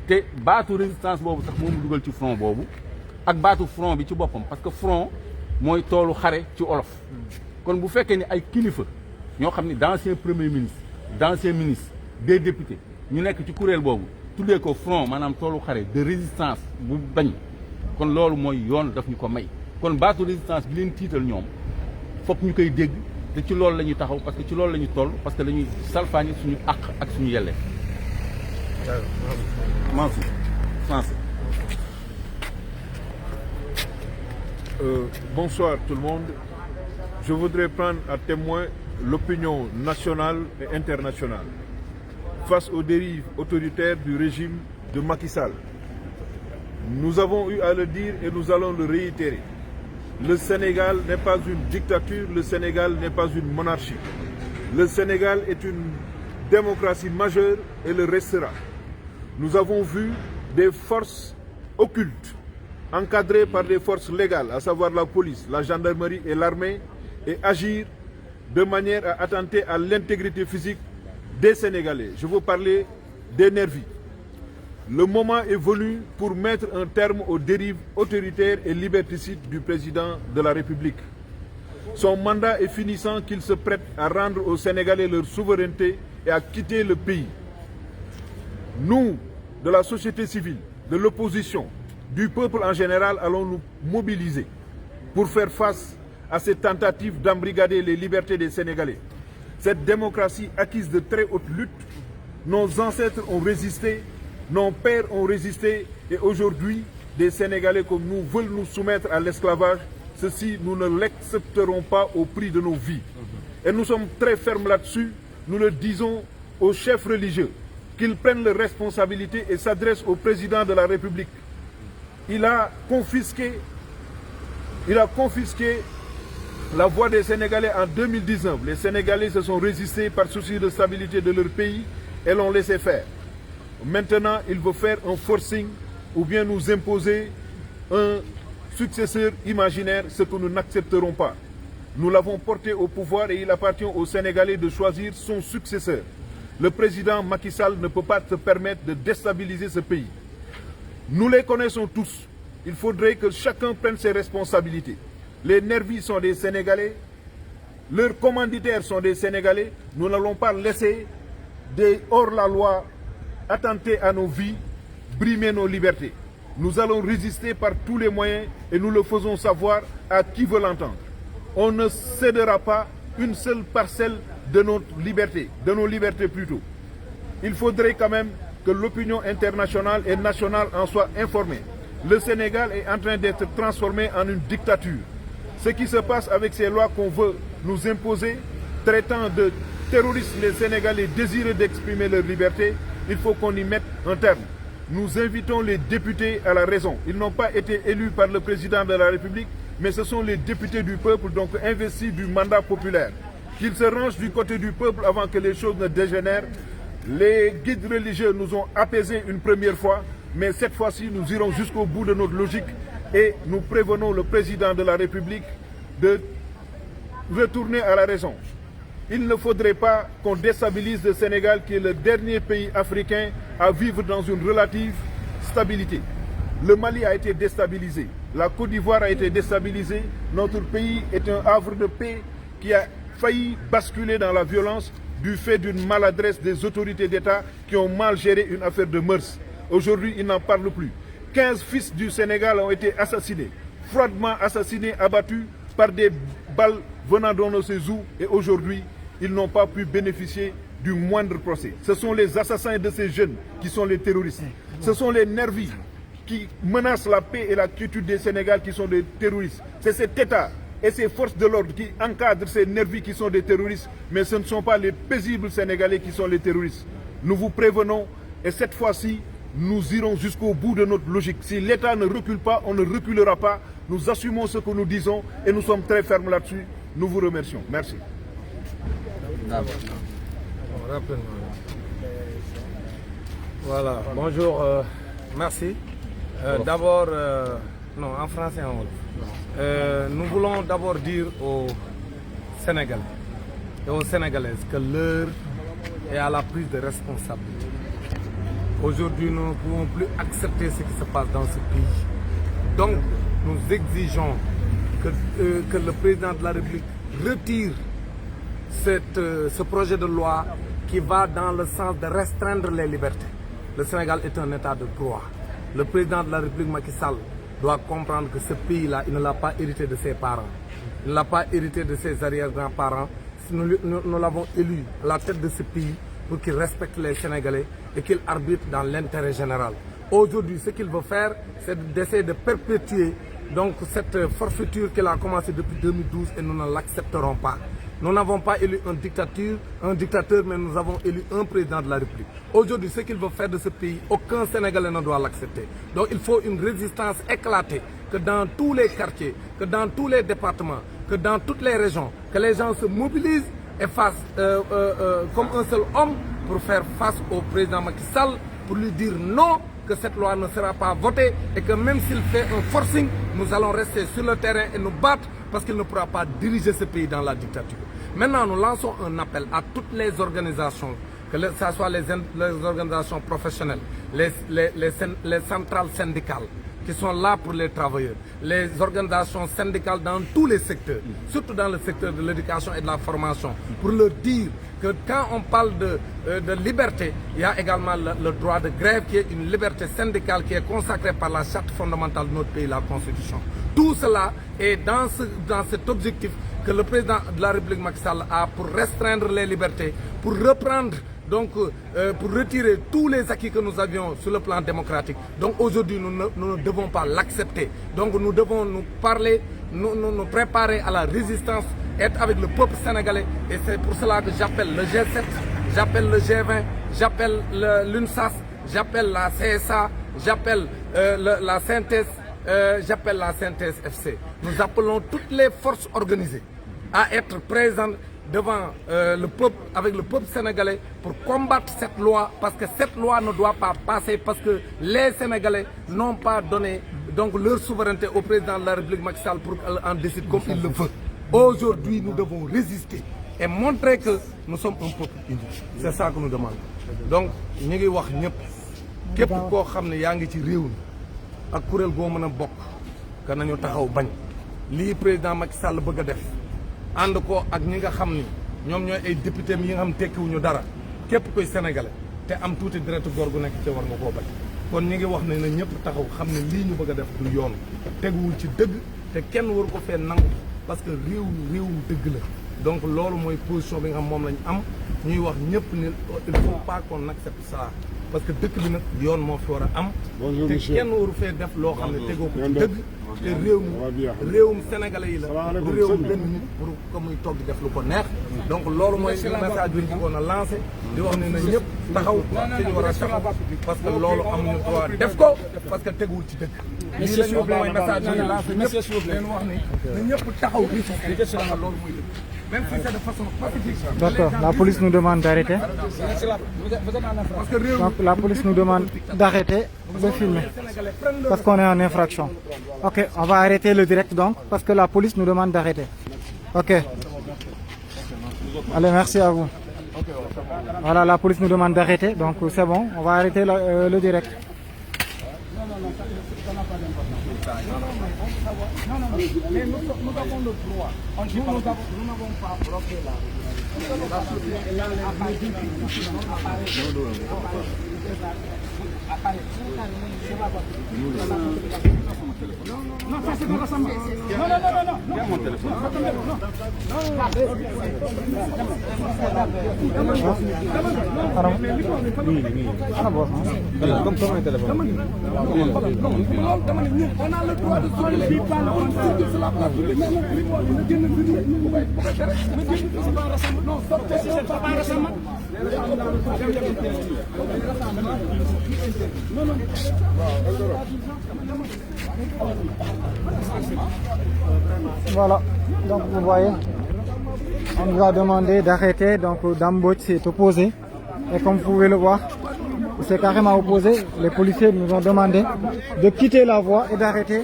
te baatu résistance boobu sax moom dugal ci front boobu ak baatu front bi ci boppam parce que front mooy toolu xare ci olof kon bu fekkee ni ay kilifa ñoo xam ni d'ancien premier ministre d'ancien ministre des députés ñu nekk ci kuréel boobu tuddee ko front maanaam toolu xare de résistance bu bañ kon loolu mooy yoon daf ñu ko may kon baatu résistance bi leen tiital ñoom fokk ñu koy dégg te ci loolu la ñuy taxaw parce que ci loolu la ñu toll parce que dañuy salfaañi suñu àq ak suñu yelleef. Mansour français. Bonsoir tout le monde. Je voudrais prendre à témoin l'opinion nationale et internationale face aux dérives autoritaires du régime de Macky Sall. Nous avons eu à le dire et nous allons le réitérer. Le Sénégal n'est pas une dictature, le Sénégal n'est pas une monarchie. Le Sénégal est une démocratie majeure et le restera. Nous avons vu des forces occultes, encadrées par des forces légales, à savoir la police, la gendarmerie et l'armée, et agir de manière à attenter à l'intégrité physique des Sénégalais. Je veux parler des nervis. Le moment est venu pour mettre un terme aux dérives autoritaires et liberticides du président de la République. Son mandat est finissant qu'il se prête à rendre aux Sénégalais leur souveraineté et à quitter le pays. Nous, de la société civile, de l'opposition, du peuple en général, allons nous mobiliser pour faire face à ces tentatives d'embrigader les libertés des Sénégalais. Cette démocratie acquise de très haute lutte, nos ancêtres ont résisté, nos pères ont résisté et aujourd'hui, des Sénégalais comme nous veulent nous soumettre à l'esclavage. Ceci, nous ne l'accepterons pas au prix de nos vies. Et nous sommes très fermes là-dessus. Nous le disons aux chefs religieux qu'ils prennent leurs responsabilités et s'adressent au président de la République. Il a confisqué la voix des Sénégalais en 2019. Les Sénégalais se sont résistés par souci de stabilité de leur pays et l'ont laissé faire. Maintenant, il veut faire un forcing ou bien nous imposer un successeur imaginaire, ce que nous n'accepterons pas. Nous l'avons porté au pouvoir et il appartient aux Sénégalais de choisir son successeur. Le président Macky Sall ne peut pas se permettre de déstabiliser ce pays. Nous les connaissons tous. Il faudrait que chacun prenne ses responsabilités. Les nervis sont des Sénégalais, leurs commanditaires sont des Sénégalais. Nous n'allons pas laisser des hors-la-loi attenter à nos vies, brimer nos libertés. Nous allons résister par tous les moyens et nous le faisons savoir à qui veut l'entendre. On ne cédera pas une seule parcelle de notre liberté, de nos libertés plutôt. Il faudrait quand même que l'opinion internationale et nationale en soit informée. Le Sénégal est en train d'être transformé en une dictature. Ce qui se passe avec ces lois qu'on veut nous imposer, traitant de terroristes les Sénégalais désireux d'exprimer leur liberté, il faut qu'on y mette un terme. Nous invitons les députés à la raison. Ils n'ont pas été élus par le président de la République, mais ce sont les députés du peuple, donc investis du mandat populaire. Qu'ils se rangent du côté du peuple avant que les choses ne dégénèrent. Les guides religieux nous ont apaisés une première fois, mais cette fois-ci, nous irons jusqu'au bout de notre logique et nous prévenons le président de la République de retourner à la raison. Il ne faudrait pas qu'on déstabilise le Sénégal, qui est le dernier pays africain à vivre dans une relative stabilité. Le Mali a été déstabilisé, la Côte d'Ivoire a été déstabilisée, notre pays est un havre de paix qui a failli basculer dans la violence du fait d'une maladresse des autorités d'État qui ont mal géré une affaire de mœurs. Aujourd'hui, ils n'en parlent plus. 15 fils du Sénégal ont été assassinés, froidement assassinés, abattus par des balles venant d'on ne sait où, et aujourd'hui, ils n'ont pas pu bénéficier du moindre procès. Ce sont les assassins de ces jeunes qui sont les terroristes. Ce sont les nervis qui menacent la paix et la quiétude des Sénégal qui sont des terroristes. C'est cet État et ces forces de l'ordre qui encadrent ces nervis qui sont des terroristes, mais ce ne sont pas les paisibles Sénégalais qui sont les terroristes. Nous vous prévenons et cette fois-ci, nous irons jusqu'au bout de notre logique. Si l'État ne recule pas, on ne reculera pas. Nous assumons ce que nous disons et nous sommes très fermes là-dessus. Nous vous remercions. Merci. Voilà, bonjour, merci. D'abord, non, en français, en wolof. Nous voulons d'abord dire aux Sénégalais et aux Sénégalaises que l'heure est à la prise de responsabilité. Aujourd'hui, nous ne pouvons plus accepter ce qui se passe dans ce pays. Donc, nous exigeons que le président de la République retire ce projet de loi qui va dans le sens de restreindre les libertés. Le Sénégal est un état de droit. Le président de la République, Macky Sall, doit comprendre que ce pays-là, il ne l'a pas hérité de ses parents. Il ne l'a pas hérité de ses arrière-grands-parents. Nous l'avons élu à la tête de ce pays pour qu'il respecte les Sénégalais et qu'il arbitre dans l'intérêt général. Aujourd'hui, ce qu'il veut faire, c'est d'essayer de perpétuer donc cette forfaiture qu'il a commencé depuis 2012 et nous ne l'accepterons pas. Nous n'avons pas élu un dictateur, mais nous avons élu un président de la République. Aujourd'hui, ce qu'il veut faire de ce pays, aucun Sénégalais ne doit l'accepter. Donc il faut une résistance éclatée, que dans tous les quartiers, que dans tous les départements, que dans toutes les régions, que les gens se mobilisent et fassent comme un seul homme pour faire face au président Macky Sall, pour lui dire non, que cette loi ne sera pas votée et que même s'il fait un forcing, nous allons rester sur le terrain et nous battre parce qu'il ne pourra pas diriger ce pays dans la dictature. Maintenant, nous lançons un appel à toutes les organisations, que ce soit les organisations professionnelles, les centrales syndicales qui sont là pour les travailleurs, les organisations syndicales dans tous les secteurs, surtout dans le secteur de l'éducation et de la formation, pour leur dire que quand on parle de liberté, il y a également le droit de grève qui est une liberté syndicale qui est consacrée par la charte fondamentale de notre pays, la Constitution. Tout cela est dans cet objectif que le président de la République Macky Sall a pour restreindre les libertés, pour reprendre, donc pour retirer tous les acquis que nous avions sur le plan démocratique. Donc aujourd'hui, nous ne devons pas l'accepter. Donc nous devons nous parler, nous préparer à la résistance, être avec le peuple sénégalais. Et c'est pour cela que j'appelle le G7, j'appelle le G20, j'appelle l'UNSAS, j'appelle la CSA, j'appelle la synthèse, j'appelle la synthèse FC. Nous appelons toutes les forces organisées à être présentes devant le peuple, avec le peuple sénégalais pour combattre cette loi, parce que cette loi ne doit pas passer, parce que les Sénégalais n'ont pas donné donc leur souveraineté au président de la République Macky Sall pour qu'elle en décide comme il le veut. Aujourd'hui, nous devons résister et montrer que nous sommes un peuple uni. C'est ça que nous demandons. Donc, nous ngi wax ñëpp képp koo xam ne yaa ngi ci réew mi ak kuréel goo mën a bokk que nañu taxaw bañ lii président Macky Sall bëgg a def. ànd ko ak ñi nga xam ni ñoom ñooy ay député yi nga xam tekkiwuñu dara képp koy sénégalais te am tuuti deretu góor gu nekk ci war nga koo bañ kon ñi ngi wax ne na ñëpp taxaw xam ne lii ñu bëgg a def du yoon teguwul ci dëgg te kenn waru ko fee nangu parce que réewum dëgg la donc loolu mooy position bi nga xam moom lañ am ñuy wax ñëpp ni il faut pas qu'on accepte ça parce que dëkk bi nag yoon moo fi war a am te kenn waru fee def loo xam ne tegoo ko ci dëgg te réewum sénégalais yi la du réewum benn nit pour que muy toog di def lu ko neex donc loolu mooy message bi ñu bëggoon a lancé di wax ne na ñëpp taxaw ci ñu war a taxaw parce que loolu amuñu droit def ko parce que teguwul ci dëgg lii la ñu mooy message bi ñu lancé ñëpp leen wax ni na ñëpp taxaw résister loolu muy dëgg même si c'est de façon pacifique. D'accord, la police nous demande d'arrêter. Donc la police nous demande d'arrêter de filmer parce qu'on est en infraction. Ok, on va arrêter le direct donc parce que la police nous demande d'arrêter. Ok. Allez, merci à vous. Voilà, la police nous demande d'arrêter, donc c'est bon, on va arrêter le direct. Mais nous avons le droit. Nous n'avons pas bloqué la Non, ça c'est pas rassemblement. Non. Mon téléphone. On a le droit de sortir sur la place publique. Non, sortez, c'est pas un rassemblement. Voilà, donc vous voyez, on nous a demandé d'arrêter, donc Dambot s'est opposé, et comme vous pouvez le voir, il s'est carrément opposé, les policiers nous ont demandé de quitter la voie et d'arrêter.